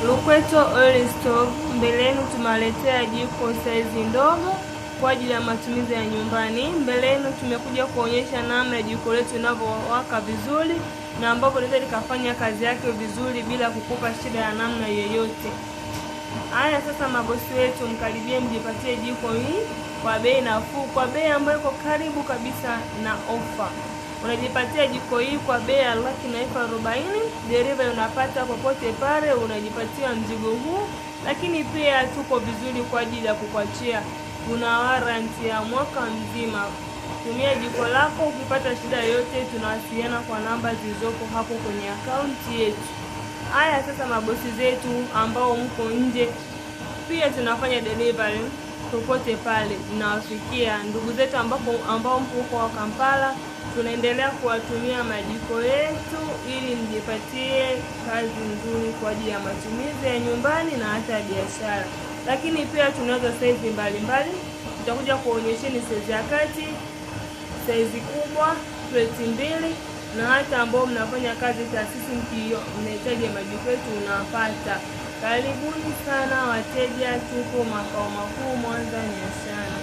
Lukweto Oil Stove. Mbele yenu tumewaletea jiko saizi ndogo kwa ajili ya matumizi ya nyumbani. Mbele yenu tumekuja kuonyesha namna jiko letu linavyowaka vizuri na ambapo linaweza likafanya kazi yake vizuri bila kukupa shida ya namna yoyote. Haya sasa, mabosi wetu, mkaribie mjipatie jiko hii kwa bei nafuu, kwa bei ambayo iko karibu kabisa na ofa. Unajipatia jiko hii kwa bei ya Rp140,000. Delivery unapata popote pale, unajipatia mzigo huu. Lakini pia tuko vizuri kwa ajili ya kukuachia, tuna warranty ya mwaka mzima. Tumia jiko lako, ukipata shida yoyote tunawasiliana kwa namba zilizoko hapo kwenye akaunti yetu. Haya sasa, mabosi zetu ambao mko nje, pia tunafanya delivery popote pale, tunawafikia ndugu zetu ambao mko huko Kampala. Tunaendelea kuwatumia majiko yetu ili mjipatie kazi nzuri kwa ajili ya matumizi ya nyumbani na hata biashara. Lakini pia tunaweza saizi mbalimbali, tutakuja kuonyesheni saizi ya kati, saizi kubwa, plate 2, na hata ambao mnafanya kazi taasisi mnahitaji majiko yetu unapata. Karibuni sana wateja, tuko makao makuu Mwanza Nyashana.